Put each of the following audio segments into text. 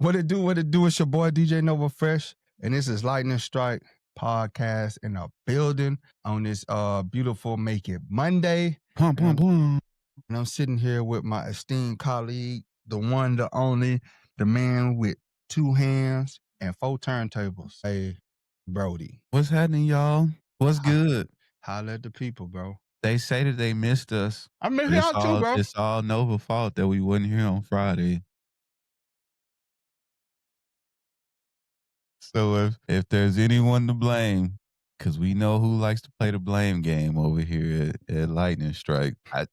What it do? What it do? It's your boy DJ Nova Fresh, and this is Lightning Strike podcast in a building on this beautiful Make It Monday. And I'm sitting here with my esteemed colleague, the one, the only, the man with 2 hands and 4 turntables. Hey, Brodie. What's happening, y'all? What's good? Holla at the people, bro. They say that they missed us. I miss y'all too, bro. It's all Nova's fault that we wasn't here on Friday. So if there's anyone to blame, because we know who likes to play the blame game over here at Lightning Strike. Like,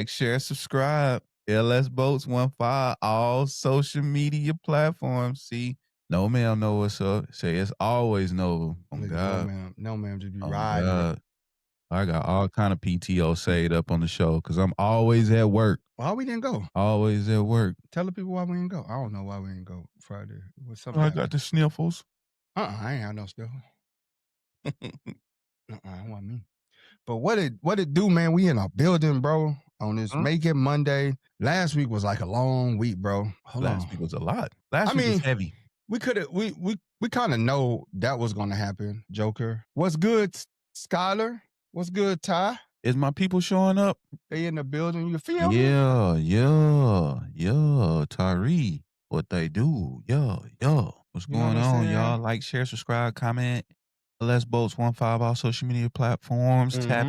share, subscribe. LS Boats 15, all social media platforms. See, no ma'am, know what's up. Say it's always Nova. Oh God, no ma'am, just be riding. God. I got all kind of PTO saved up on the show because I'm always at work. Why we didn't go? Always at work. Tell the people why we didn't go. I don't know why we didn't go Friday. What's up? I got the sniffles. I ain't have no sniffles. That wasn't me. But what it do, man? We in a building, bro, on this Make It Monday. Last week was like a long week, bro. Last week was a lot. Last week was heavy. We kind of know that was going to happen, Joker. What's good, Skylar? What's good, Ty? Is my people showing up? They in the building. You feel me? Yeah. Tyree, what they do? Yeah. What's going on, y'all? Like, share, subscribe, comment. LS Boats 15, all social media platforms. Tap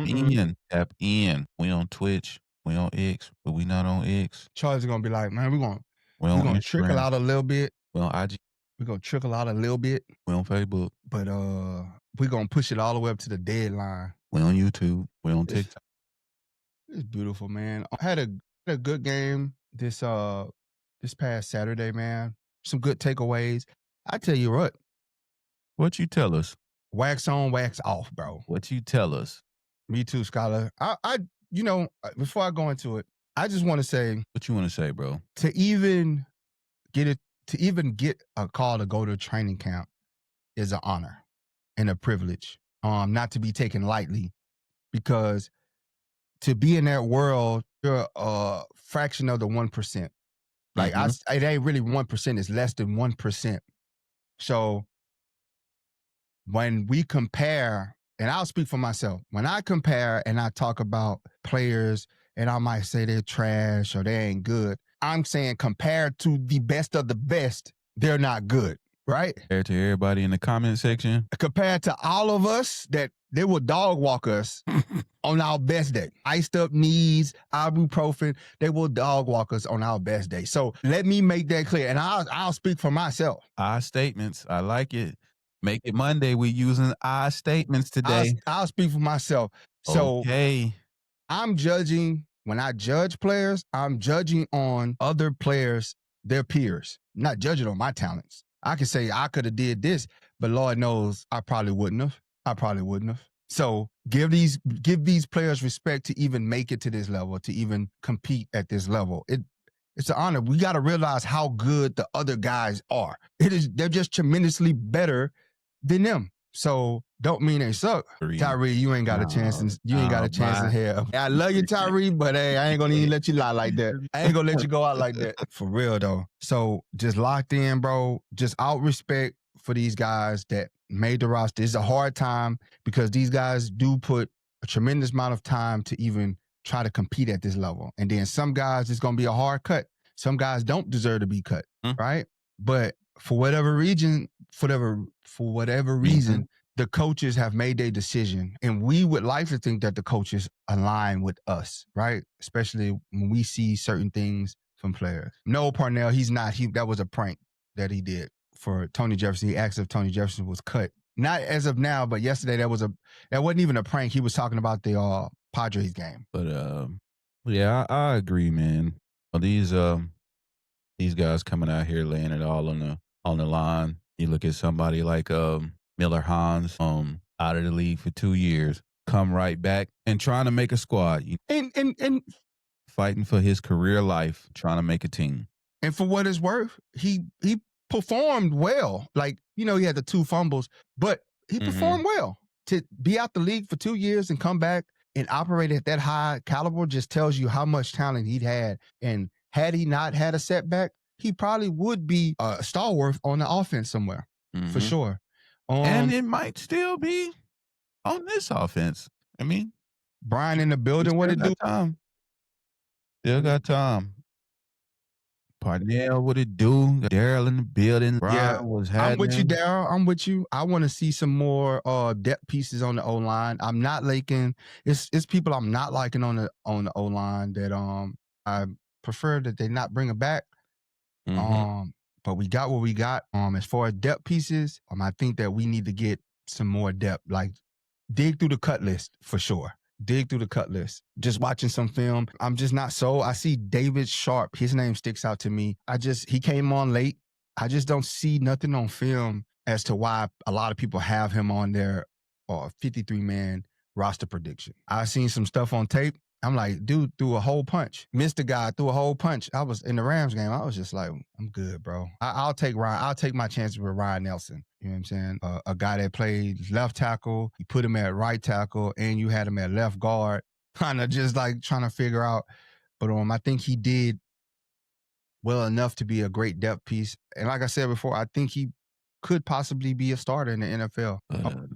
in. We on Twitch. We on X, but we not on X. Charlie's gonna be like, man, we're gonna trickle out a little bit. We on IG. We're gonna trickle out a little bit. We on Facebook. But we're gonna push it all the way up to the deadline. We on YouTube. We on TikTok. It's beautiful, man. I had a good game this past Saturday, man. Some good takeaways. I tell you what. What you tell us? Wax on, wax off, bro. What you tell us? Me too, Scholar. I before I go into it, I just want to say. What you want to say, bro? To even get a call to go to a training camp is an honor and a privilege. Not to be taken lightly, because to be in that world, you're a fraction of the 1%. Like it ain't really 1%; it's less than 1%. So when we compare, and I'll speak for myself, when I compare and I talk about players, and I might say they're trash or they ain't good, I'm saying compared to the best of the best, they're not good. Right? Compared to everybody in the comment section. Compared to all of us that they will dog walk us on our best day. Iced up knees, ibuprofen, they will dog walk us on our best day. So let me make that clear. And I'll speak for myself. I statements. I like it. Make It Monday. We're using I statements today. I'll speak for myself. So okay. I'm judging, when I judge players, I'm judging on other players, their peers, not judging on my talents. I could say I could have did this, but Lord knows I probably wouldn't have. So give these players respect to even make it to this level, to even compete at this level. It's an honor. We got to realize how good the other guys are. They're just tremendously better than them. So don't mean they suck. Tyree, you ain't got a chance. You ain't got a chance in hell. I love you, Tyree, but hey, I ain't gonna even let you lie like that. I ain't gonna let you go out like that. For real though. So just locked in, bro. Just out respect for these guys that made the roster. It's a hard time because these guys do put a tremendous amount of time to even try to compete at this level. And then some guys, it's gonna be a hard cut. Some guys don't deserve to be cut, right? But for whatever reason, the coaches have made their decision, and we would like to think that the coaches align with us, right? Especially when we see certain things from players. No, Parnell, he's not. That was a prank that he did for Tony Jefferson. He asked if Tony Jefferson was cut. Not as of now, but yesterday that wasn't even a prank. He was talking about the Padres game. But yeah, I agree, man. These guys coming out here laying it all on the line. You look at somebody like Miller Hans, out of the league for 2 years, come right back and trying to make a squad. And fighting for his career life, trying to make a team. And for what it's worth, he performed well. Like, he had the 2 fumbles, but he performed well. To be out the league for 2 years and come back and operate at that high caliber just tells you how much talent he'd had and had he not had a setback, he probably would be a stalwart on the offense somewhere for sure. And it might still be on this offense. I mean, Brian in the we building, what still it do? got time. Still got time. Parnell, what it do? Daryl in the building. Brian was I'm with you, happening. Daryl. I'm with you. I want to see some more depth pieces on the O line. I'm not liking it's people I'm not liking on the O line that I prefer that they not bring it back. But we got what we got. As far as depth pieces, I think that we need to get some more depth. Like dig through the cut list for sure. Dig through the cut list. Just watching some film. I'm just not so. I see David Sharp. His name sticks out to me. He came on late. I just don't see nothing on film as to why a lot of people have him on their 53-man roster prediction. I've seen some stuff on tape. I'm like, dude threw a whole punch. Missed a guy, threw a whole punch. I was in the Rams game. I was just like, I'm good, bro. I'll take Ryan. I'll take my chances with Ryan Nelson. You know what I'm saying? A guy that played left tackle, you put him at right tackle, and you had him at left guard. Kind of just like trying to figure out. But I think he did well enough to be a great depth piece. And like I said before, I think he could possibly be a starter in the NFL.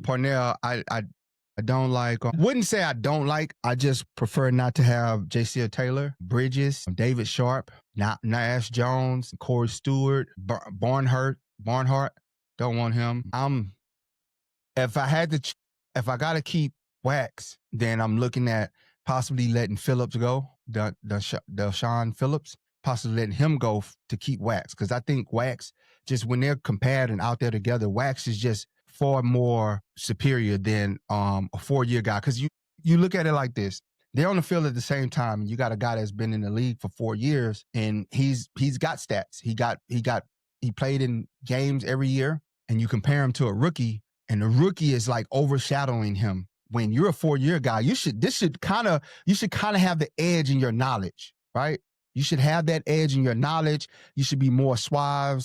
Parnell, I don't like, wouldn't say I don't like, I just prefer not to have J.C. Taylor, Bridges, David Sharp, Nash Jones, Corey Stewart, Barnhart. Don't want him. If I got to keep Wax, then I'm looking at possibly letting Phillips go, Deshaun Phillips, possibly letting him go to keep Wax. Because I think Wax, just when they're compared and out there together, Wax is just far more superior than a 4-year guy. Because you look at it like this. They're on the field at the same time. And you got a guy that's been in the league for 4 years, and he's got stats. He played in games every year, and you compare him to a rookie, and the rookie is like overshadowing him. When you're a 4-year guy, you should kind of have the edge in your knowledge, right? You should have that edge in your knowledge. You should be more salve,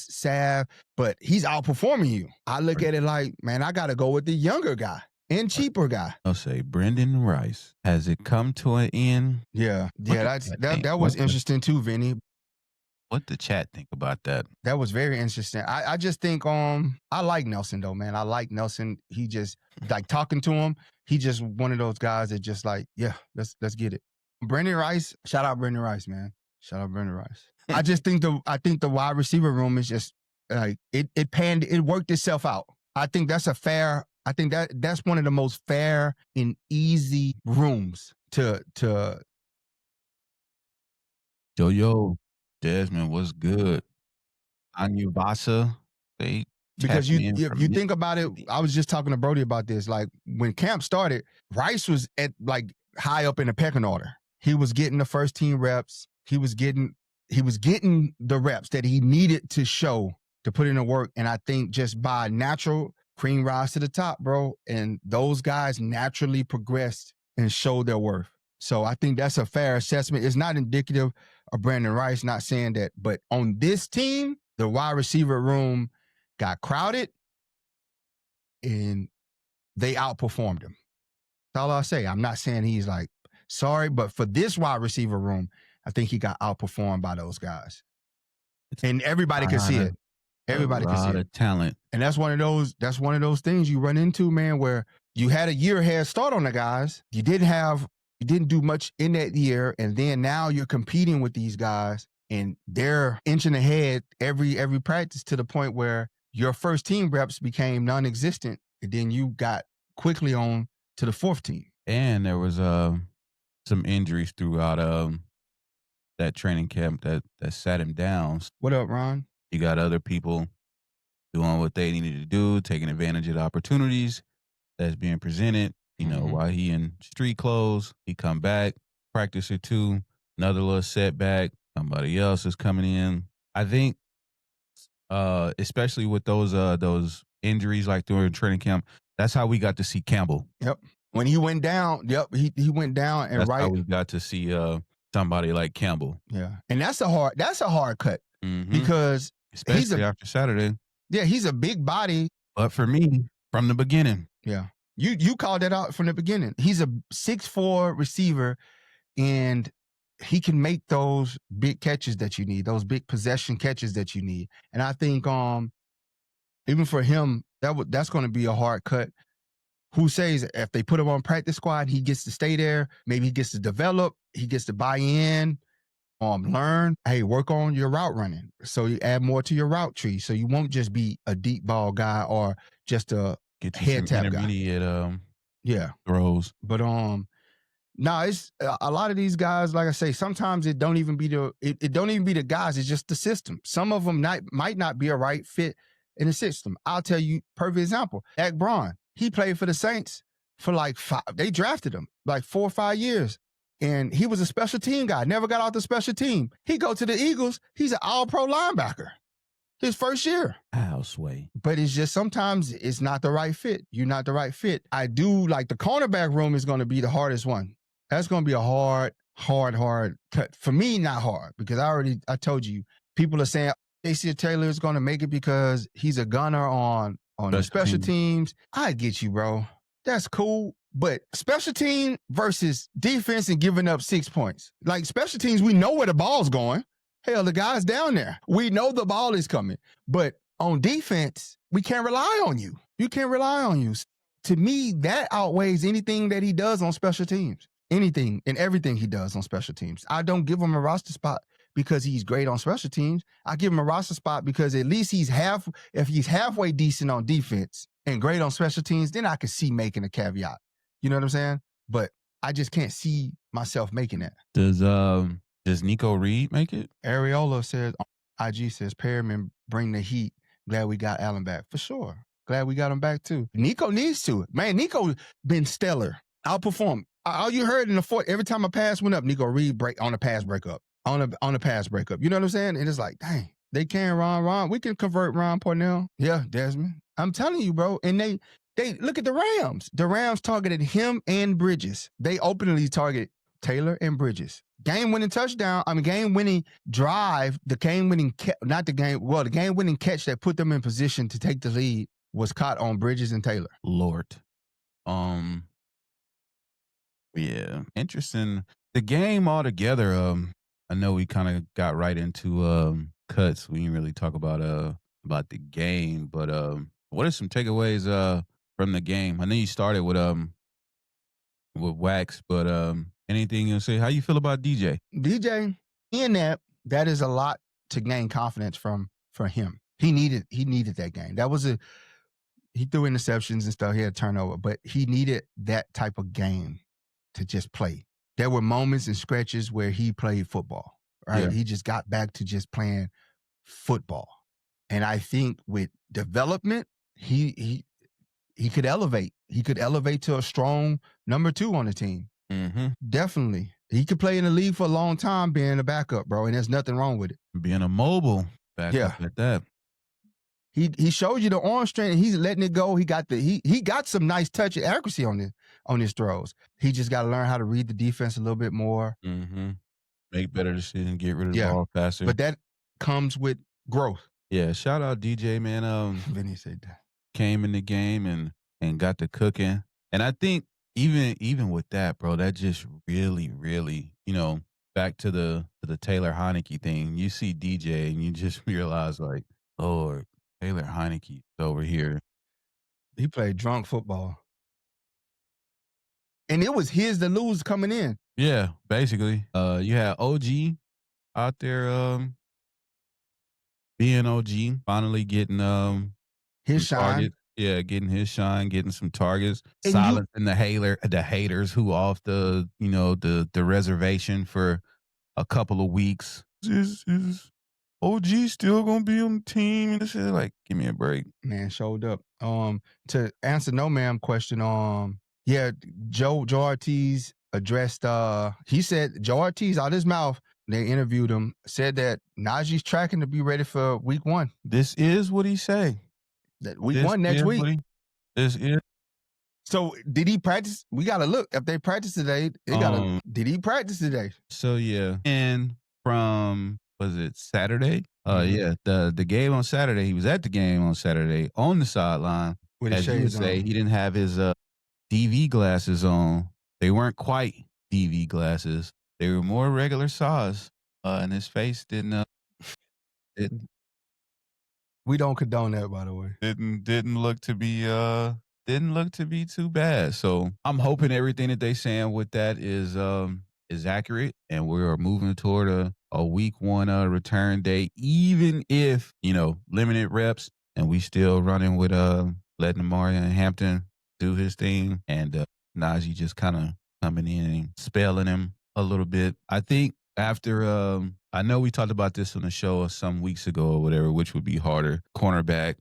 but he's outperforming you. I look at it like, man, I got to go with the younger guy and cheaper guy. I'll say Brendan Rice. Has it come to an end? Yeah, that was interesting too, Vinny. What the chat think about that? That was very interesting. I just think I like Nelson though, man. I like Nelson. He just like talking to him. He just one of those guys that just like, yeah, let's get it. Brendan Rice, shout out Brendan Rice, man. Shout out Brendan Rice. I think the wide receiver room is just like it worked itself out. I think that's that's one of the most fair and easy rooms to Yo, Desmond, what's good? Anya Vasa, because you think about it, I was just talking to Brodie about this. Like when camp started, Rice was at like high up in the pecking order. He was getting the first team reps. He was getting the reps that he needed to show to put in the work. And I think just by natural cream rise to the top, bro. And those guys naturally progressed and showed their worth. So I think that's a fair assessment. It's not indicative of Brandon Rice, not saying that. But on this team, the wide receiver room got crowded and they outperformed him. That's all I'll say. I'm not saying he's like, sorry, but for this wide receiver room, I think he got outperformed by those guys. And everybody can see it. Everybody can see it. A lot of talent. And that's one of those things you run into, man, where you had a year head start on the guys. You didn't do much in that year, and then now you're competing with these guys, and they're inching ahead every practice to the point where your first team reps became non-existent, and then you got quickly on to the fourth team. And there was some injuries throughout that training camp that sat him down. What up, Ron? You got other people doing what they needed to do, taking advantage of the opportunities that's being presented. You know, while he in street clothes, he come back, practice or two, another little setback, somebody else is coming in. I think, especially with those injuries like during training camp, that's how we got to see Campbell. Yep. When he went down, he went down, and that's how we got to see somebody like Campbell. Yeah, and that's a hard cut because especially after Saturday. Yeah, he's a big body. But for me, from the beginning. Yeah. You called that out from the beginning. He's a 6'4" receiver, and he can make those big catches that you need, those big possession catches that you need. And I think even for him, that's going to be a hard cut. Who says if they put him on practice squad, he gets to stay there. Maybe he gets to develop. He gets to buy in, learn. Hey, work on your route running. So you add more to your route tree. So you won't just be a deep ball guy or just a Get you head some tap guy. intermediate Yeah. throws. But no, it's a lot of these guys. Like I say, sometimes it don't even be the guys. It's just the system. Some of them might not be a right fit in the system. I'll tell you, perfect example. Dak Braun. He played for the Saints for like 5. They drafted him like 4 or 5 years, and he was a special team guy. Never got out the special team. He go to the Eagles. He's an All-Pro linebacker. His first year. Houseway. But it's just sometimes it's not the right fit. You're not the right fit. I do like the cornerback room is going to be the hardest one. That's going to be a hard cut. For me, not hard, because I told you, people are saying AC Taylor is going to make it because he's a gunner on the special teams. I get you, bro. That's cool. But special team versus defense and giving up 6 points. Like special teams, we know where the ball's going. Hell, the guy's down there. We know the ball is coming. But on defense, we can't rely on you. You can't rely on you. To me, that outweighs anything that he does on special teams. Anything and everything he does on special teams. I don't give him a roster spot because he's great on special teams. I give him a roster spot because at least if he's halfway decent on defense and great on special teams, then I could see making a caveat. You know what I'm saying? But I just can't see myself making that. Does Nico Reed make it? Areola says, IG says, Perriman bring the heat. Glad we got Allen back. For sure. Glad we got him back too. Nico needs to. Man, Nico been stellar. Outperformed. All you heard in the fourth, every time a pass went up, Nico Reed break on a pass breakup. On a pass breakup. You know what I'm saying? And it's like, dang, they can Ron. We can convert Ron Parnell. Yeah, Desmond. I'm telling you, bro. And they look at the Rams. The Rams targeted him and Bridges. They openly targeted Taylor and Bridges. Game-winning touchdown, game-winning drive, the game-winning catch that put them in position to take the lead was caught on Bridges and Taylor. Lord. Yeah, interesting. The game altogether, I know we kind of got right into cuts. We didn't really talk about the game, but what are some takeaways from the game? I know you started with Wax, but anything you'll say? How you feel about DJ? DJ, in that is a lot to gain confidence from him. He needed that game. He threw interceptions and stuff. He had a turnover, but he needed that type of game to just play. There were moments and stretches where he played football, right? Yeah. He just got back to just playing football. And I think with development, he could elevate. He could elevate to a strong number 2 on the team. Mm-hmm. Definitely. He could play in the league for a long time being a backup, bro, and there's nothing wrong with it. Being a mobile backup like that. He showed you the arm strength and he's letting it go. He got some nice touch and accuracy on his throws. He just got to learn how to read the defense a little bit more. Mm-hmm. Make better decisions, get rid of the ball faster. But that comes with growth. Yeah, shout out DJ, man. Vinny said that. Came in the game and got to cooking. And I think even with that, bro, that just really, really, back to the Taylor Heineke thing. You see DJ and you just realize like, Lord, Taylor Heineke over here. He played drunk football. And it was his to lose coming in. Yeah, basically. You had OG out there being OG, finally getting his shine. Targets. Yeah, getting his shine, getting some targets, silencing the haters who off the reservation for a couple of weeks. Is OG still gonna be on the team and shit? Like, give me a break. Man, showed up. To answer No Ma'am question, Joe Ortiz addressed he said Joe Ortiz out his mouth, they interviewed him, said that Najee's tracking to be ready for week 1. This is what he say. That week 1 next week. This is. So did he practice? We gotta look. If they practice today, did he practice today? So yeah. And from was it Saturday? Yeah. The game on Saturday, he was at the game on Saturday on the sideline. With his shades on. He didn't have his DV glasses on. They weren't quite DV glasses. They were more regular size, and his face didn't We don't condone that, by the way. didn't look to be too bad. So I'm hoping everything that they saying with that is accurate, and we're moving toward a week one return date, even if limited reps, and we still running with letting Amari Hampton do his thing, and Najee just kind of coming in and spelling him a little bit. I think after I know we talked about this on the show some weeks ago or whatever, which would be harder, cornerback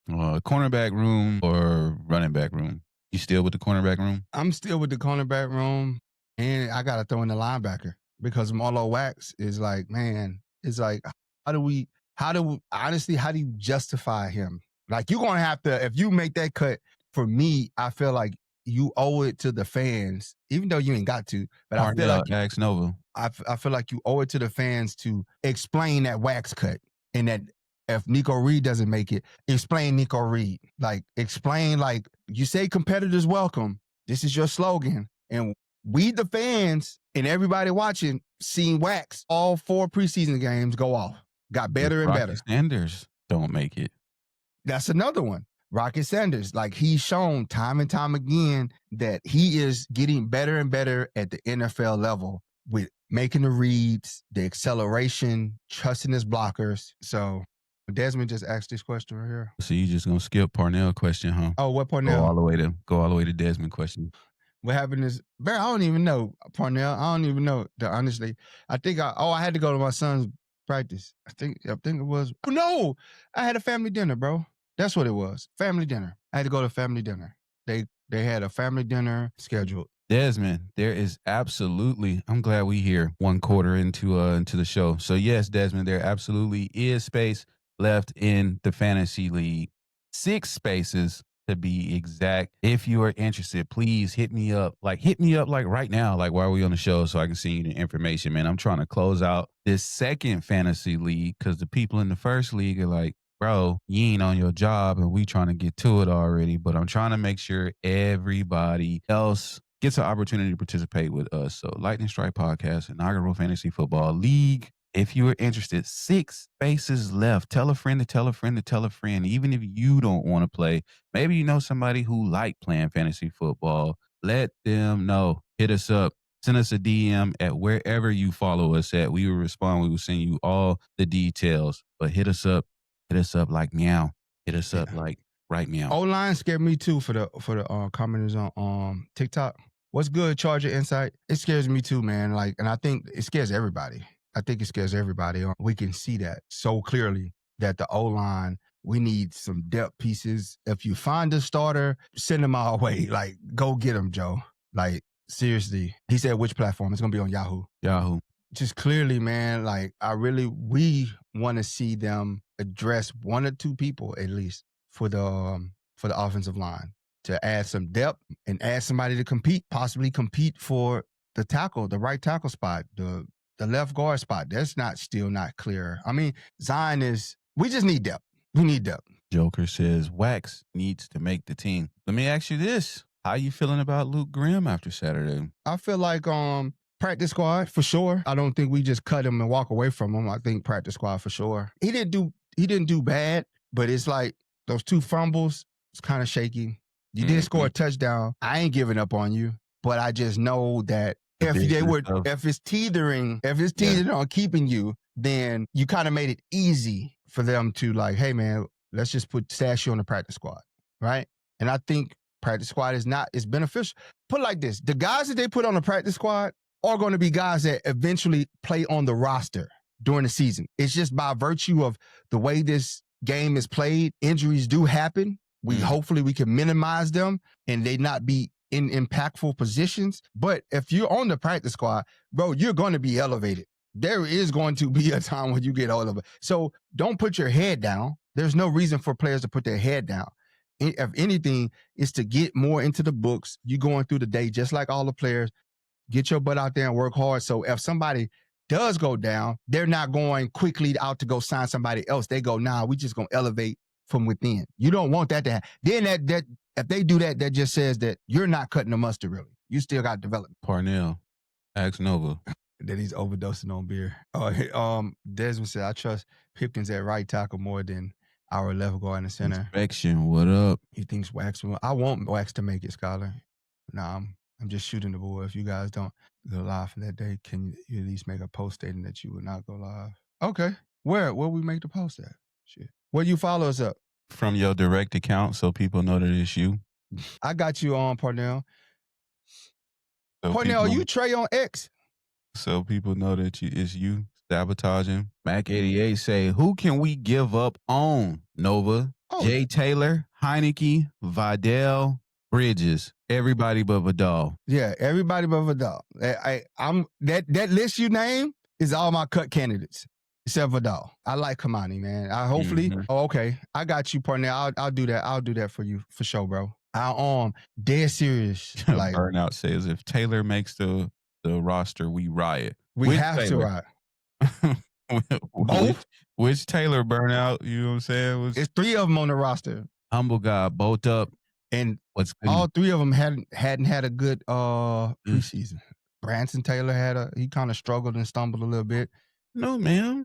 room or running back room. You still with the cornerback room? I'm still with the cornerback room, and I got to throw in the linebacker because Marlo Wax is like, man, it's like, honestly, how do you justify him? Like, you're going to have to, if you make that cut, for me, I feel like you owe it to the fans, even though you ain't got to, but I feel like Ax Nova. I feel like you owe it to the fans to explain that Wax cut, and that if Nico Reed doesn't make it, explain Nico Reed. Like, explain, like, you say competitors welcome. This is your slogan. And we, the fans, and everybody watching, seen Wax all 4 preseason games go off. Got better and better. Sanders don't make it. That's another one. Rocket Sanders, like, he's shown time and time again that he is getting better and better at the NFL level with making the reads, the acceleration, trusting his blockers. So Desmond just asked this question right here. So you just gonna skip Parnell question, huh? Oh, what Parnell? Go all the way to Desmond question. What happened is, I don't even know, Parnell. I don't even know. Honestly, I think I had to go to my son's practice. I think it was. Oh, no, I had a family dinner, bro. That's what it was. Family dinner. I had to go to family dinner. They had a family dinner scheduled. Desmond, there is absolutely, I'm glad we here 1 quarter into the show. So yes, Desmond, there absolutely is space left in the fantasy league. 6 spaces to be exact. If you are interested, please hit me up like right now, like while we on the show, so I can send you the information, man. I'm trying to close out this second fantasy league because the people in the first league are like, bro, you ain't on your job and we trying to get to it already. But I'm trying to make sure everybody else gets an opportunity to participate with us. So Lightning Strike Podcast, Inaugural Fantasy Football League. If you are interested, 6 spaces left. Tell a friend to tell a friend to tell a friend. Even if you don't want to play, maybe you know somebody who like playing fantasy football. Let them know. Hit us up. Send us a DM at wherever you follow us at. We will respond. We will send you all the details. But hit us up. Hit us up like meow. Hit us up like right meow. O-line scared me too for the commenters on TikTok. What's good, Charger Insight? It scares me too, man. Like, and I think it scares everybody. I think it scares everybody. We can see that so clearly that the O-line, we need some depth pieces. If you find a starter, send them our way. Like, go get them, Joe. Like, seriously. He said which platform? It's going to be on Yahoo. Yahoo. Just clearly, man, like, we want to see them address 1 or 2 people at least for the offensive line to add some depth and add somebody to compete, possibly compete for the right tackle spot, the left guard spot. That's still not clear. I mean, Zion we just need depth. We need depth. Joker says Wax needs to make the team. Let me ask you this. How you feeling about Luke Grimm after Saturday? I feel like practice squad for sure. I don't think we just cut him and walk away from him. I think practice squad for sure. He didn't do bad, but it's like those 2 fumbles, it's kind of shaky. You did score a touchdown. I ain't giving up on you, but I just know that if it's teetering on keeping you, then you kind of made it easy for them to like, hey man, let's just stash you on the practice squad, right? And I think practice squad is beneficial. Put it like this: the guys that they put on the practice squad are going to be guys that eventually play on the roster during the season. It's just by virtue of the way this game is played, injuries do happen. Hopefully we can minimize them and they not be in impactful positions. But if you're on the practice squad, bro, you're going to be elevated. There is going to be a time when you get all of it. So don't put your head down. There's no reason for players to put their head down. If anything, it's to get more into the books. You going through the day, just like all the players, get your butt out there and work hard. So if somebody does go down, they're not going quickly out to go sign somebody else. They go, nah, we just going to elevate from within. You don't want that to happen. Then that if they do that, that just says that you're not cutting the mustard really. You still got development. Parnell, Ask Nova. That he's overdosing on beer. Desmond said, I trust Pipkins at right tackle more than our left guard in the center. Inspection, what up? He thinks Wax will. I want Wax to make it, Scholar. Nah, I'm just shooting the bull. If you guys don't go live for that day, can you at least make a post stating that you would not go live? Okay. Where we make the post at? Shit. Where you follow us up? From your direct account so people know that it's you. I got you on, Parnell. So Parnell, you Trey on X? So people know that it's you sabotaging. Mac 88 say, who can we give up on? Nova, Jay Taylor, Heineke, Vidal, Bridges, everybody but Vidal. Yeah, everybody but Vidal. I'm that list you name is all my cut candidates except Vidal. I like Kamani, man. Okay, I got you, Parnell. I'll do that. I'll do that for you for sure, bro. I'll dead serious. Like Burnout says, if Taylor makes the roster, we riot. We have to riot. Which Taylor Burnout? You know what I'm saying? It's 3 of them on the roster. Humble guy, both up. And all 3 of them hadn't had a good preseason. Branson Taylor he kind of struggled and stumbled a little bit. No, ma'am.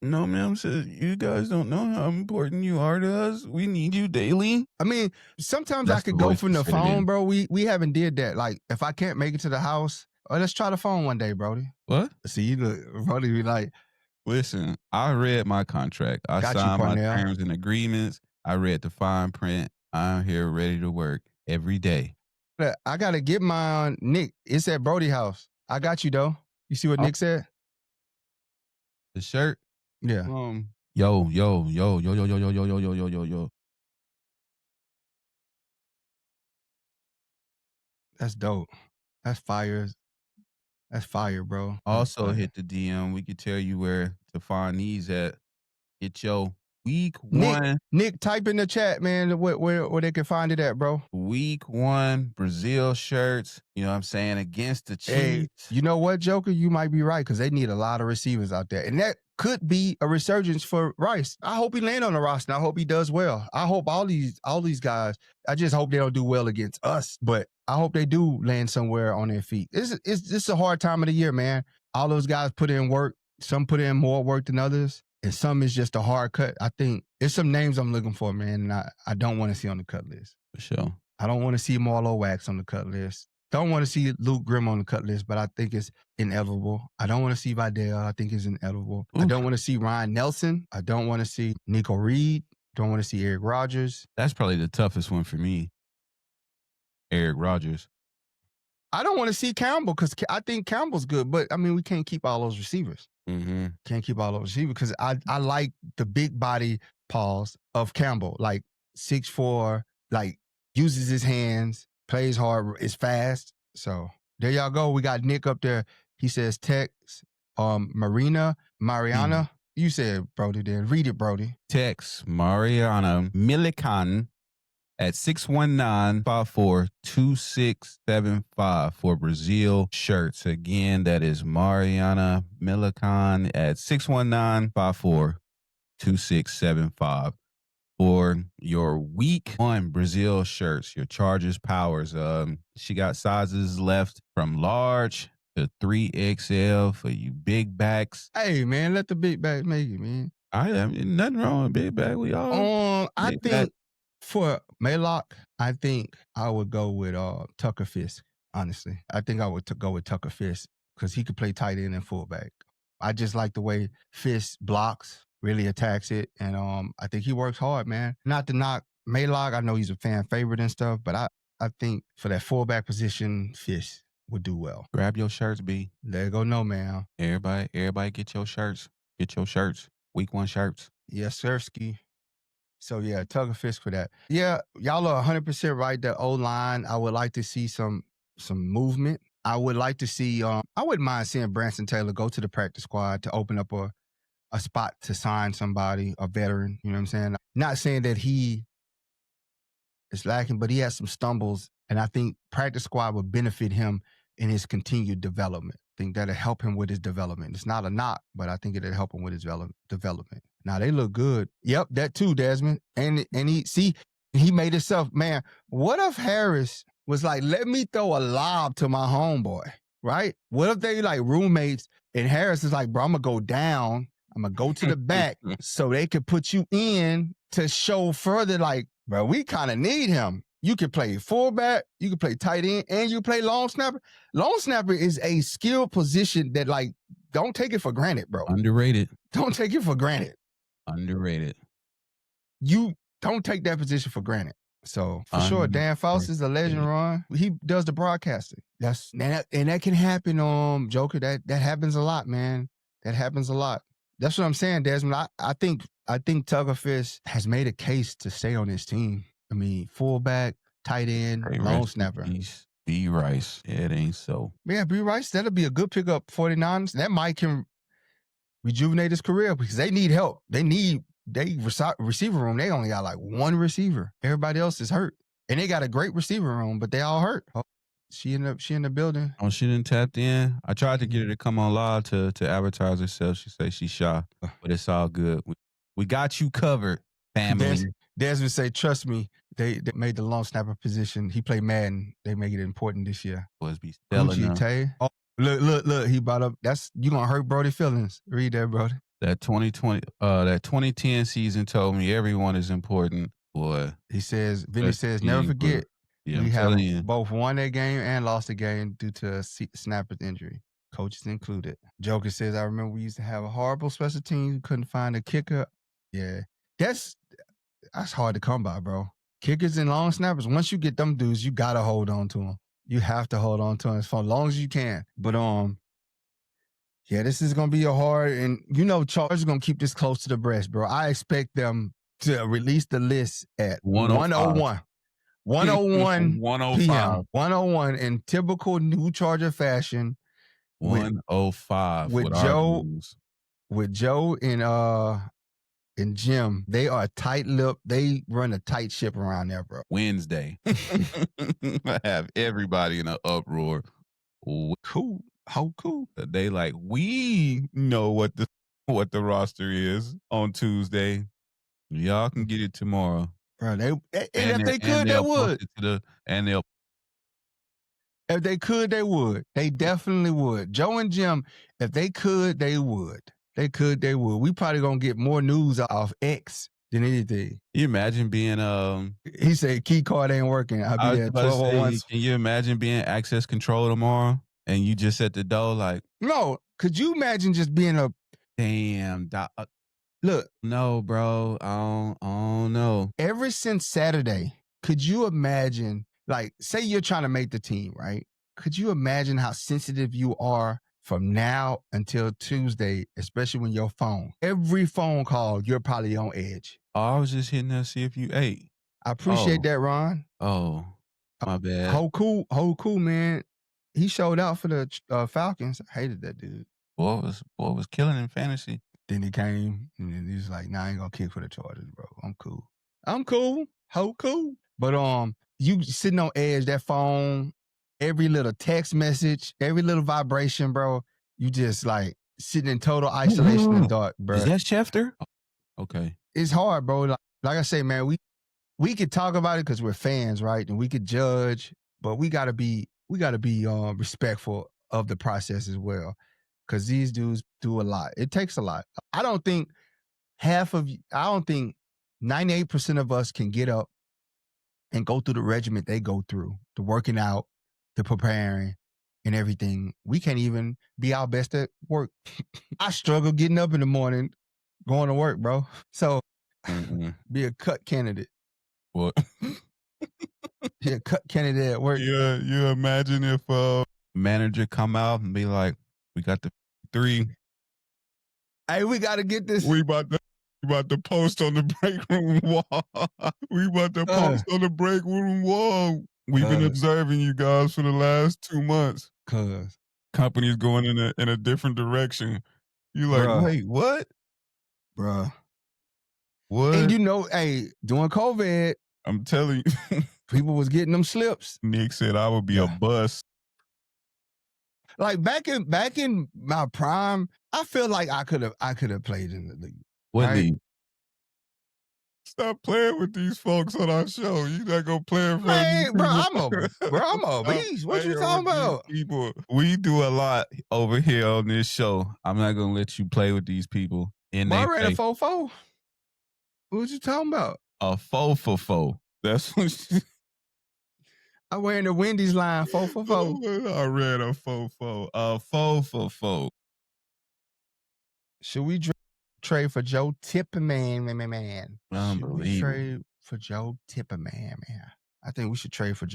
Says, you guys don't know how important you are to us. We need you daily. I mean, sometimes I could go from the phone, bro. We haven't did that. Like, if I can't make it to the house, let's try the phone one day, Brodie. What? See, you look, Brodie be like, listen, I read my contract. I signed my terms and agreements. I read the fine print. I'm here ready to work every day. I got to get my Nick. It's at Brodie house. I got you, though. You see what Nick said? The shirt? Yeah. Yo. That's dope. That's fire. That's fire, bro. Also hit the DM. We could tell you where to find these at. Get your week 1. Nick, type in the chat, man, where they can find it at, bro. Week 1 Brazil shirts. You know what I'm saying? Against the Chiefs. Hey, you know what, Joker? You might be right because they need a lot of receivers out there. And that could be a resurgence for Rice. I hope he land on the roster. I hope he does well. I hope all these guys, I just hope they don't do well against us, but I hope they do land somewhere on their feet. It's a hard time of the year, man. All those guys put in work. Some put in more work than others, and some is just a hard cut. I think there's some names I'm looking for, man, and I don't want to see on the cut list. For sure. I don't want to see Marlo Wax on the cut list. Don't want to see Luke Grimm on the cut list, but I think it's inevitable. I don't want to see Vidal. I think it's inevitable. I don't want to see Ryan Nelson. I don't want to see Nico Reed. Don't want to see Eric Rogers. That's probably the toughest one for me. Eric Rogers. I don't want to see Campbell because I think Campbell's good, but I mean, we can't keep all those receivers. Mm-hmm. Can't keep all those receivers because I like the big body paws of Campbell, like 6'4", like uses his hands, plays hard, is fast. So there y'all go. We got Nick up there. He says text Mariana. You said, Brodie, then read it, Brodie. Text Mariana Milikan at 619-542675 for Brazil shirts. Again, that is Mariana Milikan at 619-542675 for your week 1 Brazil shirts, your Chargers powers. She got sizes left from large to 3XL for you big backs. Hey, man, let the big back make it, man. I mean, nothing wrong with big back. We all. I think for Maylock, I think I would go with Tucker Fisk, honestly. I think I would go with Tucker Fisk because he could play tight end and fullback. I just like the way Fisk blocks, really attacks it, and I think he works hard, man. Not to knock Maylock. I know he's a fan favorite and stuff, but I think for that fullback position, Fisk would do well. Grab your shirts, B. There you go, no, man. Everybody get your shirts. Get your shirts. Week 1 shirts. Yes, sir, Ski. So, yeah, Tucker Fisk for that. Yeah, y'all are 100% right. The O-line, I would like to see some movement. I would like to see, I wouldn't mind seeing Branson Taylor go to the practice squad to open up a spot to sign somebody, a veteran, you know what I'm saying? Not saying that he is lacking, but he has some stumbles, and I think practice squad would benefit him in his continued development. I think that'll help him with his development. It's not a knock, but I think it'll help him with his development. Now, they look good. Yep, that too, Desmond. And he made himself, man, what if Harris was like, let me throw a lob to my homeboy? right? What if they like roommates and Harris is like, bro, I'm gonna go down, I'm gonna go to the back so they could put you in to show further, like, bro, we kind of need him. You can play fullback, you can play tight end, and you play long snapper. Long snapper is a skilled position that, like, don't take it for granted, bro. Underrated. Don't take it for granted. Underrated. You don't take that position for granted. So for sure, Dan Faust is a legend, Ron. He does the broadcasting. And that can happen, Joker. That happens a lot, man. That happens a lot. That's what I'm saying, Desmond. I think Tuggerfish has made a case to stay on this team. I mean, fullback, tight end, long snapper. B. Rice. It ain't so. Yeah, B. Rice, that'll be a good pickup, 49ers. That might can rejuvenate his career because they need help. Receiver room, they only got like one receiver. Everybody else is hurt. And they got a great receiver room, but they all hurt. Oh, she in the building. Oh, she didn't tapped in. I tried to get her to come on live to advertise herself. She says she's shy, but it's all good. We got you covered, family. Desmond say, trust me, they made the long snapper position. He played Madden. They make it important this year. Was be selling them. Oh, look, he brought up, you gonna hurt Brodie feelings. Read that, Brodie. That 2010 season told me everyone is important. Boy, Vinny says, never forget. Yeah, we have both won that game and lost the game due to a snapper's injury, coaches included. Joker says, I remember we used to have a horrible special team. Couldn't find a kicker. Yeah, that's hard to come by, bro. Kickers and long snappers, once you get them dudes, you got to hold on to them. You have to hold on to them for as long as you can. But, yeah, this is going to be a hard, and Chargers is going to keep this close to the breast, bro. I expect them to release the list at 101. 101 p.m. 101 in typical new Charger fashion. 105 with Joe and Jim. They are tight-lipped. They run a tight ship around there, bro. Wednesday. I have everybody in an uproar. Cool. How cool. They like, we know what the roster is on Tuesday. Y'all can get it tomorrow. Bro, if they could, they would. If they could, they would. They definitely would. Joe and Jim, if they could, they would. They could, they would. We probably gonna get more news off X than anything. You imagine being he said key card ain't working. I'll be there 1201. Can you imagine being access control tomorrow and you just at the door like? No, could you imagine just being a damn look? No, bro. I don't know. Ever since Saturday, could you imagine, like, say you're trying to make the team, right? Could you imagine how sensitive you are from now until Tuesday, especially when every phone call, you're probably on edge. Oh, I was just hitting to see if you ate. I appreciate that, Ron. Oh, my bad. Whole cool, man. He showed out for the Falcons. I hated that dude. Boy was killing in fantasy. Then he came and then he was like, nah, I ain't gonna kick for the Chargers, bro. I'm cool. How cool. But you sitting on edge, that phone, every little text message, every little vibration, bro. You just like sitting in total isolation in the dark, bro. Is that Schefter? Okay. It's hard, bro. Like I say, man, we could talk about it because we're fans, right? And we could judge, but we gotta be respectful of the process as well. Because these dudes do a lot. It takes a lot. I don't think 98% of us can get up and go through the regiment they go through, the working out, the preparing, and everything. We can't even be our best at work. I struggle getting up in the morning, going to work, bro. So be a cut candidate. What? Be a cut candidate at work. Yeah, you imagine if manager come out and be like, we got the 3. Hey, we got to get this. We about to post on the break room wall. We about to post on the break room wall. We've been observing you guys for the last 2 months. Cause company's going in a different direction. You like, wait, what? Bruh. What? And during COVID, I'm telling you, people was getting them slips. Nick said I would be a bust. Like back in my prime, I feel like I could have played in the league. What league? Stop playing with these folks on our show. You not gonna play in front of these Man, bro, people. I'm a Stop beast. What you playing talking with these about? people. We do a lot over here on this show. I'm not gonna let you play with these people in Bro, I their ran a face. 4-4. What you talking about? A foe for foe. That's what I wearing the Wendy's line 4-4. I ran a foe foe. A foe for foe. Should we trade for Joe Tipperman, man? Should we trade for Joe Tipperman, man? I think we should trade for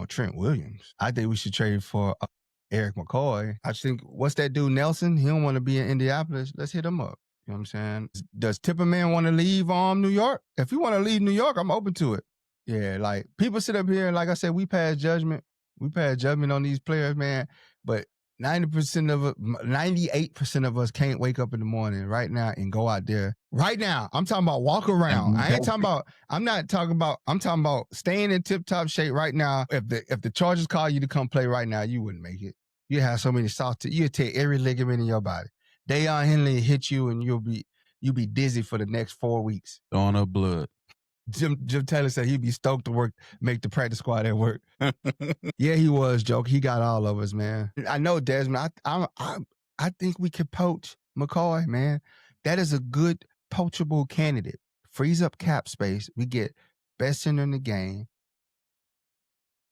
Trent Williams. I think we should trade for Eric McCoy. I think, what's that dude, Nelson? He don't want to be in Indianapolis. Let's hit him up. You know what I'm saying? Does Tipperman want to leave New York? If you want to leave New York, I'm open to it. Yeah, like people sit up here and like I said, we pass judgment. We pass judgment on these players, man. But 98% of us can't wake up in the morning right now and go out there. Right now, I'm talking about walk around. I'm talking about staying in tip-top shape right now. If the Chargers call you to come play right now, you wouldn't make it. You have so many soft you'll tear every ligament in your body. Deion Henley hit you and you'll be dizzy for the next 4 weeks. Throwing up blood. Jim Taylor said he'd be stoked to make the practice squad at work. Yeah, he was, joke. He got all of us, man. I know, Desmond. I think we could poach McCoy, man. That is a good poachable candidate. Frees up cap space. We get best center in the game.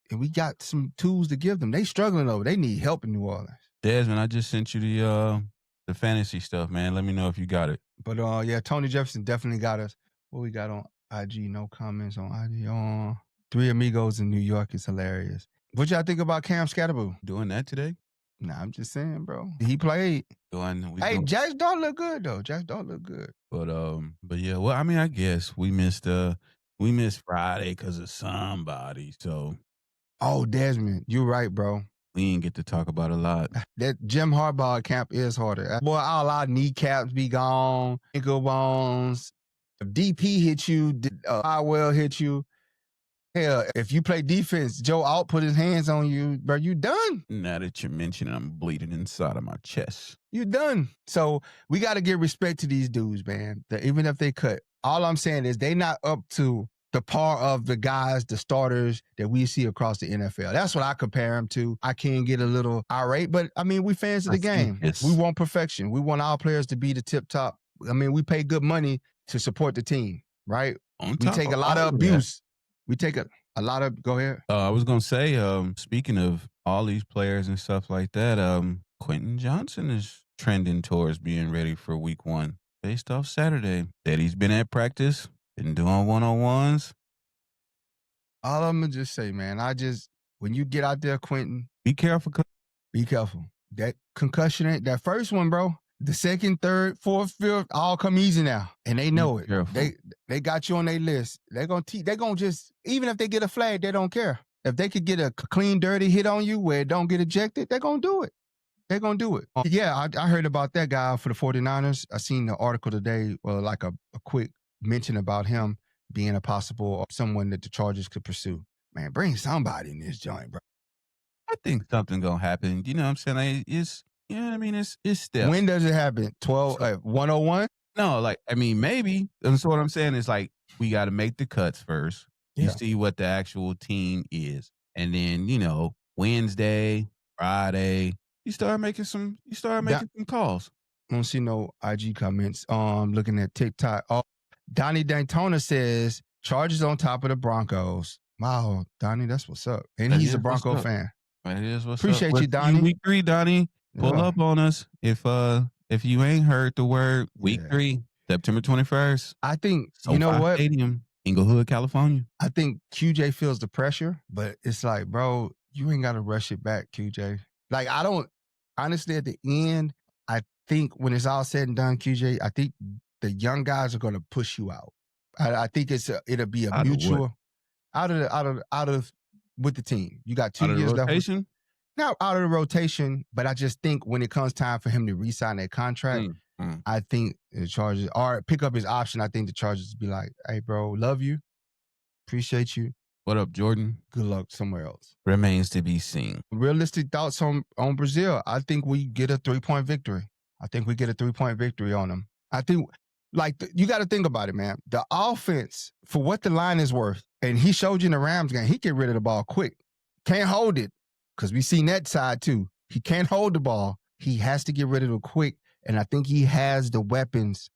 And we got some tools to give them. They struggling over. They need help in New Orleans. Desmond, I just sent you the fantasy stuff, man. Let me know if you got it. But yeah, Tony Jefferson definitely got us. What we got on IG? No comments on IG. Three Amigos in New York is hilarious. What y'all think about Cam Scatterboo? Doing that today? Nah, I'm just saying, bro. He played. Jax don't look good though. Jax don't look good. But yeah, well, I mean, I guess we missed Friday because of somebody. So, oh, Desmond, you're right, bro. We didn't get to talk about a lot. That Jim Harbaugh camp is harder. Boy, all our kneecaps be gone, ankle bones. If DP hit you, Howell hit you. Hell, if you play defense, Joe Alt put his hands on you, bro, you done. Now that you're mentioning, I'm bleeding inside of my chest. You done. So we got to give respect to these dudes, man. Even if they cut. All I'm saying is they not up to the par of the guys, the starters that we see across the NFL. That's what I compare them to. I can get a little irate, but I mean, we fans of the game. We want perfection. We want our players to be the tip top. I mean, we pay good money to support the team, right? We take a lot of abuse. We take a lot of, go ahead. I was going to say, speaking of all these players and stuff like that, Quentin Johnson is trending towards being ready for week 1 based off Saturday. That he's been at practice, been doing one-on-ones. All I'm going to just say, man, when you get out there, Quentin. Be careful. Be careful. That concussion ain't, that first one, bro. The second, third, fourth, fifth, all come easy now. And they know it. Careful. They got you on their list. They're going to just, even if they get a flag, they don't care. If they could get a clean, dirty hit on you where it don't get ejected, they're going to do it. They're going to do it. Yeah, I heard about that guy for the 49ers. I seen the article today, like a quick mention about him being a possible someone that the Chargers could pursue. Man, bring somebody in this joint, bro. I think something going to happen. You know what I'm saying? You know what I mean? It's steps. When does it happen? 101? No, maybe. That's what I'm saying is we got to make the cuts first. You see what the actual team is. And then, Wednesday, Friday, you start making some calls. I don't see no IG comments. Looking at TikTok. Donnie Daytona says, Chargers on top of the Broncos. Wow, Donnie, that's what's up. And he's a Bronco fan. That is what's Appreciate up. you, Donnie. Week 3, Donnie. Pull up on us if you ain't heard the word. Week 3, September 21st. I think you know what? Stadium, Inglewood, California. I think QJ feels the pressure, but it's like, bro, you ain't got to rush it back, QJ. I don't honestly at the end. I think when it's all said and done, QJ, I think the young guys are going to push you out. I think it'll be a mutual out of with the team. You got 2 years left. Not out of the rotation, but I just think when it comes time for him to re-sign that contract, I think the Chargers, or pick up his option, I think the Chargers be like, hey, bro, love you. Appreciate you. What up, Jordan? Good luck somewhere else. Remains to be seen. Realistic thoughts on Brazil. I think we get a 3-point victory. I think we get a 3-point victory on them. I think Like, you got to think about it, man. The offense, for what the line is worth, and he showed you in the Rams game, he get rid of the ball quick. Can't hold it, because we seen that side too. He can't hold the ball. He has to get rid of it quick, and I think he has the weapons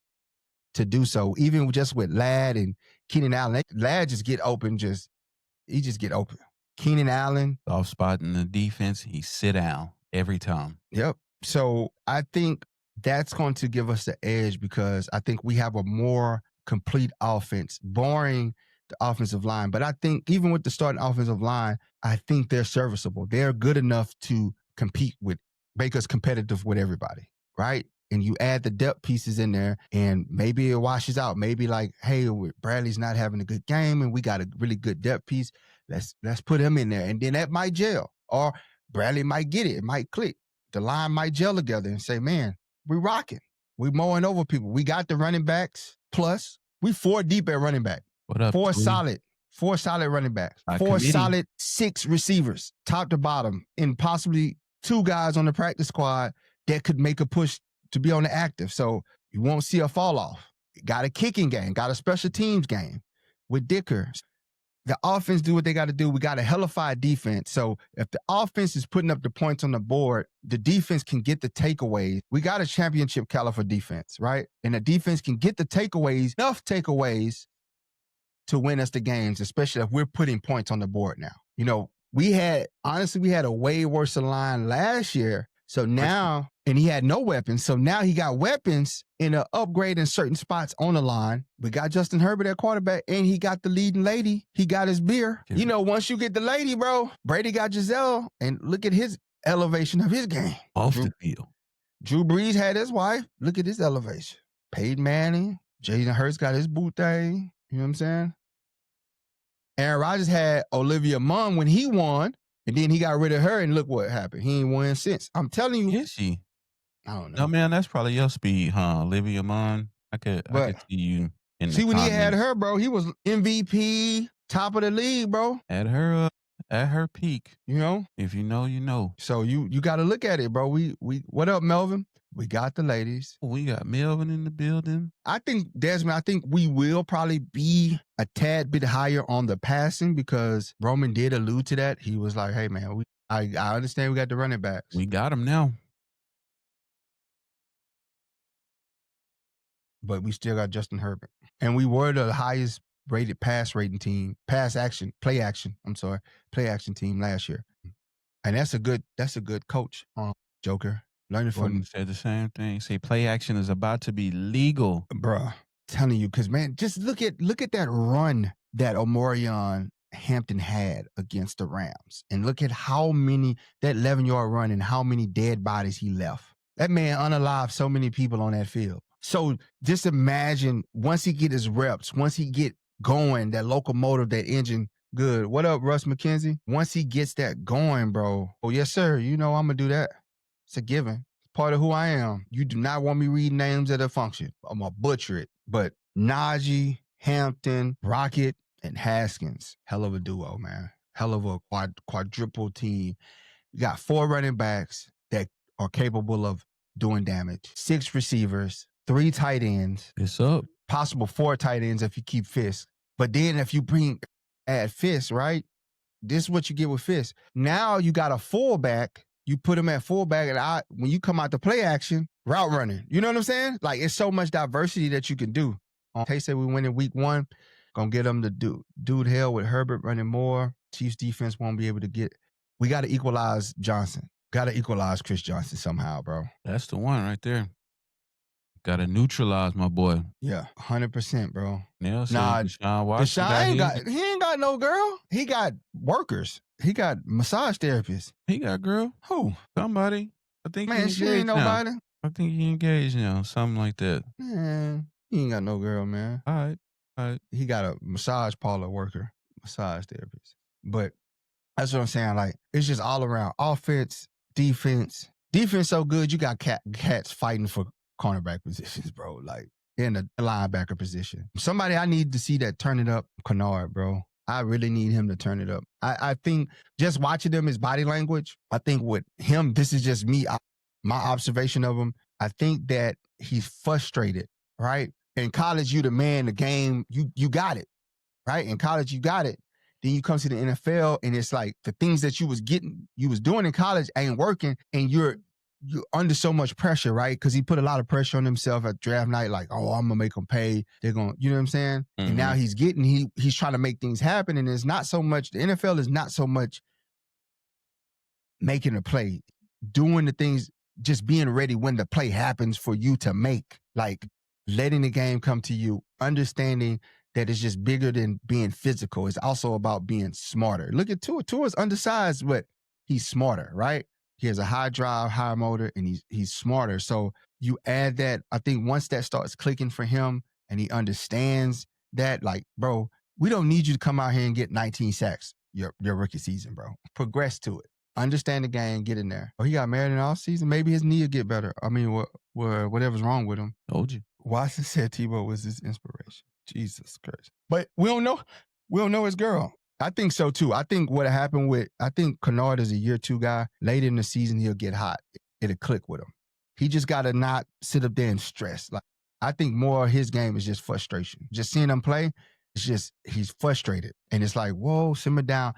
to do so, even just with Ladd and Keenan Allen. Ladd just get open, he just get open. Keenan Allen. Off spot in the defense, he sit down every time. Yep. So I think that's going to give us the edge, because I think we have a more complete offense, barring the offensive line. But I think even with the starting offensive line, I think they're serviceable. They're good enough to make us competitive with everybody, right? And you add the depth pieces in there, and maybe it washes out. Maybe like, hey, Bradley's not having a good game, and we got a really good depth piece. Let's put him in there, and then that might gel. Or Bradley might get it. It might click. The line might gel together and say, man, we rocking. We mowing over people. We got the running backs. Plus, we 4 deep at running back. What up, Four Tweet? solid running backs. Our 4 committee. solid 6 receivers, top to bottom, and possibly 2 guys on the practice squad that could make a push to be on the active. So you won't see a fall off. Got a kicking game, got a special teams game with Dicker. The offense do what they got to do. We got a hellified defense. So if the offense is putting up the points on the board, the defense can get the takeaways. We got a championship caliber defense, right? And the defense can get the takeaways, enough takeaways to win us the games, especially if we're putting points on the board now. You know, we had a way worse line last year. So now, and he had no weapons. So now he got weapons in an upgrade in certain spots on the line. We got Justin Herbert at quarterback, and he got the leading lady. He got his beer. Yeah. You know, once you get the lady, bro, Brady got Giselle, and look at his elevation of his game. Off the field. Drew Brees had his wife. Look at his elevation. Peyton Manning. Jalen Hurts got his boot thing. You know what I'm saying? Aaron Rodgers had Olivia Munn when he won. And then he got rid of her, and look what happened. He ain't won since. I'm telling you. Is she? I don't know. No, man, that's probably your speed, huh? Olivia Munn. I could see you in See, the when he had comments. her, bro, he was MVP, top of the league, bro. At her peak. You know? If you know, you know. So you got to look at it, bro. We what up, Melvin? We got the ladies. We got Melvin in the building. I think, Desmond, we will probably be a tad bit higher on the passing, because Roman did allude to that. He was like, hey, man, I understand we got the running backs. We got him now. But we still got Justin Herbert. And we were the highest rated play action team last year. And that's a good coach, Joker. Learning from Gordon said the same thing. Say play action is about to be legal. Bruh, telling you, because, man, just look at that run that Omarion Hampton had against the Rams. And look at that 11-yard run and how many dead bodies he left. That man unalived so many people on that field. So just imagine, once he get his reps, once he get going, that locomotive, that engine, good. What up, Russ McKenzie? Once he gets that going, bro. Oh, yes, sir. You know I'm going to do that. It's a given. It's part of who I am. You do not want me reading names at a function. I'm going to butcher it. But Najee, Hampton, Rocket, and Haskins. Hell of a duo, man. Hell of a quadruple team. You got 4 running backs that are capable of doing damage. 6 receivers, 3 tight ends. It's up. Possible 4 tight ends if you keep Fisk. But then if you add Fisk, right? This is what you get with Fisk. Now you got a fullback. You put him at fullback, and when you come out to play action, route running. You know what I'm saying? Like, it's so much diversity that you can do. Tay said we win in week 1. Gonna get them to dude hell with Herbert running more. Chiefs defense won't be able to get. We got to equalize Johnson. Got to equalize Chris Johnson somehow, bro. That's the one right there. Got to neutralize my boy. Yeah, 100%, bro. Yeah, so Nah, Deshaun Watson he ain't got no girl. He got workers. He got massage therapists. He got girl. Who? Somebody. I think Man, she ain't nobody. I think he engaged now. Something like that. Man, he ain't got no girl, man. All right. He got a massage parlor worker, massage therapist. But that's what I'm saying. Like, it's just all around offense, defense. Defense so good, you got cats fighting for cornerback positions, bro. Like, in the linebacker position. Somebody I need to see that turn it up, Kennard, bro. I really need him to turn it up. I think just watching him, his body language, I think with him, this is just me, my observation of him. I think that he's frustrated, right? in college, you the man, the game, you got it, right? In college, you got it. Then you come to the NFL, and it's like the things that you was doing in college ain't working, and you're under so much pressure, right? Because he put a lot of pressure on himself at draft night, like, oh, I'm gonna make them pay. They're gonna, you know what I'm saying? Mhm. And now he's trying to make things happen, and it's not so much, the NFL is not so much making a play, doing the things, just being ready when the play happens for you to make, like letting the game come to you, understanding that it's just bigger than being physical. It's also about being smarter. Look at Tua. Tua's undersized, but he's smarter, right? He has a high drive, high motor, and he's smarter. So you add that, I think once that starts clicking for him and he understands that, like, bro, we don't need you to come out here and get 19 sacks your rookie season, bro. Progress to it. Understand the game, get in there. Oh, he got married in the offseason. Maybe his knee will get better. I mean, whatever's wrong with him. Told you. Watson said Tebow was his inspiration. Jesus Christ. But we don't know. We don't know his girl. I think so too. I think what happened I think Kennard is a year 2 guy. Later in the season, he'll get hot. It'll click with him. He just got to not sit up there and stress. Like, I think more of his game is just frustration. Just seeing him play, it's just, he's frustrated. And it's like, whoa, simmer down.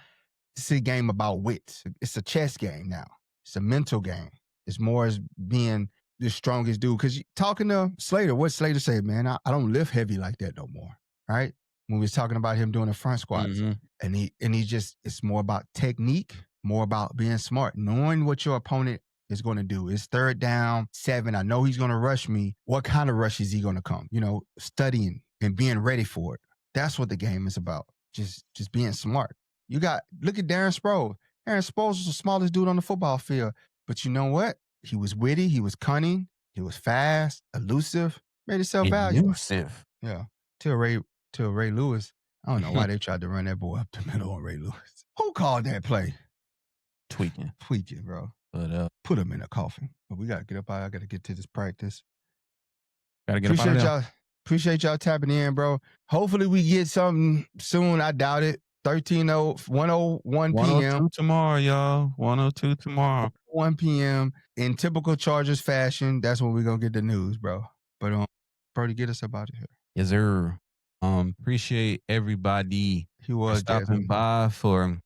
It's a game about wits. It's a chess game now. It's a mental game. It's more as being the strongest dude. Because talking to Slater, what Slater say, man, I don't lift heavy like that no more, right? When we was talking about him doing the front squats. Mm-hmm. And he just, it's more about technique, more about being smart, knowing what your opponent is going to do. It's 3rd down, 7. I know he's going to rush me. What kind of rush is he going to come? You know, studying and being ready for it. That's what the game is about. Just being smart. Look at Darren Sproles. Darren Sproles was the smallest dude on the football field. But you know what? He was witty. He was cunning. He was fast, elusive, made himself valuable. Elusive. Yeah. Till Ray Lewis. I don't know why they tried to run that boy up the middle on Ray Lewis. Who called that play? Tweaking, bro. But put him in a coffin. But we got to get up out. I got to get to this practice. Gotta get up out of there. Appreciate y'all tapping in, bro. Hopefully we get something soon. I doubt it. 101 p.m. 102 tomorrow, y'all. 102 tomorrow. 1 p.m. In typical Chargers fashion, that's when we're going to get the news, bro. But, Brodie, get us up out of here. Yes, sir. Appreciate everybody for stopping by for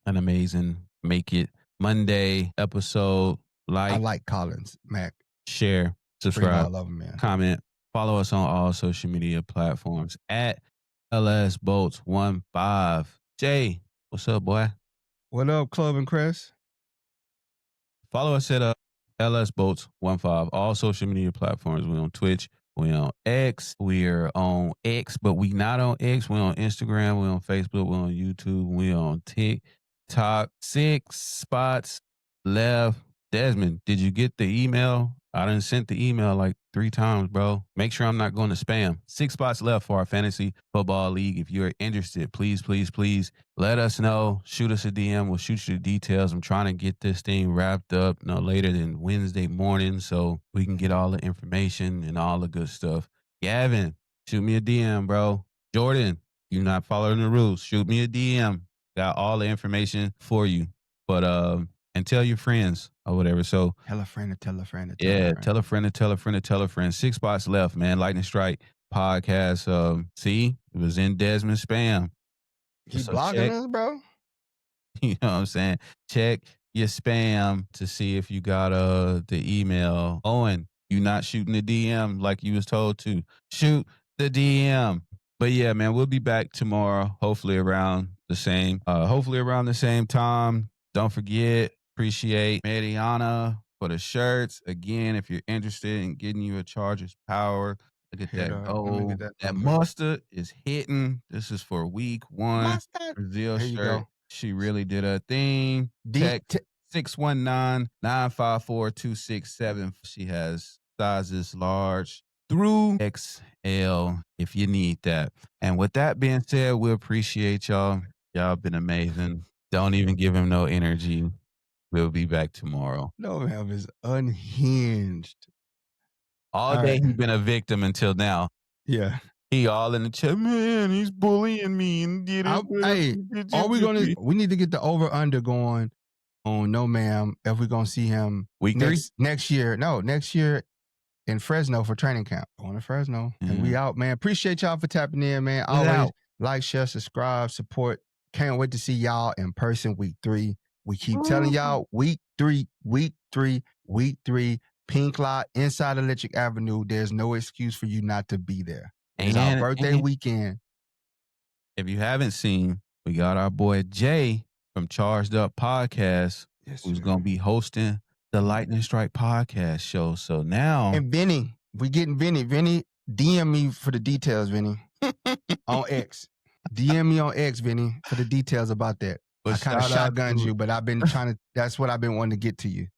an amazing Make It Monday episode. I like Collins, Mac. Share, subscribe, I love him, man. Comment. Follow us on all social media platforms at LSBolts15. Jay, what's up, boy? What up, Club and Chris? Follow us at LSBolts15. All social media platforms. We're on Twitch. We're on X. We're on X, but we not on X. We're on Instagram. We're on Facebook. We're on YouTube. We're on TikTok. 6 spots left. Desmond, did you get the email? I done sent the email like 3 times, bro. Make sure I'm not going to spam. 6 spots left for our fantasy football league. If you're interested, please, please, please let us know. Shoot us a DM. We'll shoot you the details. I'm trying to get this thing wrapped up no later than Wednesday morning so we can get all the information and all the good stuff. Gavin, shoot me a DM, bro. Jordan, you're not following the rules. Shoot me a DM. Got all the information for you. But and tell your friends or whatever. So tell a friend to tell a friend to tell a friend. Tell a friend to tell a friend to tell a friend. 6 spots left, man. Lightning Strike podcast. See, it was in Desmond's spam. He's blocking us, bro. You know what I'm saying? Check your spam to see if you got the email. Owen, you not shooting the DM like you was told to. Shoot the DM. But yeah, man, we'll be back tomorrow. Hopefully around the same time. Don't forget. Appreciate Mariana for the shirts. Again, if you're interested in getting you a Chargers power, look at that goal. That mustard is hitting. This is for week 1. Mustard. Brazil shirt. Go. She really did her thing. Text 619-954-267. She has sizes large through XL if you need that. And with that being said, we appreciate y'all. Y'all been amazing. Don't even give him no energy. We'll be back tomorrow. No, man, is unhinged. All day he's been a victim until now. Yeah. He all in the chat, man, he's bullying me. And we need to get the over-under going on No Ma'am if we're going to see him week 3? Next year. No, next year in Fresno for training camp. Going to Fresno. And we Yeah. out, man. Appreciate y'all for tapping in, man. We Always out. like, share, subscribe, support. Can't wait to see y'all in person week 3. We keep telling y'all week 3, Pink Lot, inside Electric Avenue. There's no excuse for you not to be there. It's our birthday weekend. If you haven't seen, we got our boy Jay from Charged Up Podcast, who's going to be hosting the Lightning Strike Podcast show. So now. And Vinny, we getting Vinny. Vinny, DM me for the details, Vinny. On X. DM me on X, Vinny, for the details about that. But I kind of shotgunned you, but I've been trying to, that's what I've been wanting to get to you.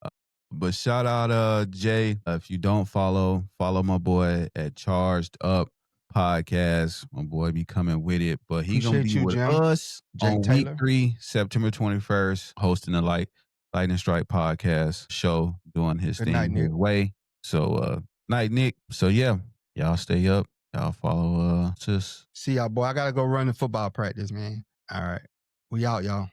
But shout out Jay. If you don't follow my boy at Charged Up Podcast. My boy be coming with it. But he going to be with us on week 3, September 21st, hosting the Lightning Strike Podcast show, doing his thing his way. So night, Nick. So yeah, y'all stay up. Y'all follow sis. See y'all, boy. I got to go run the football practice, man. All right. We out, y'all.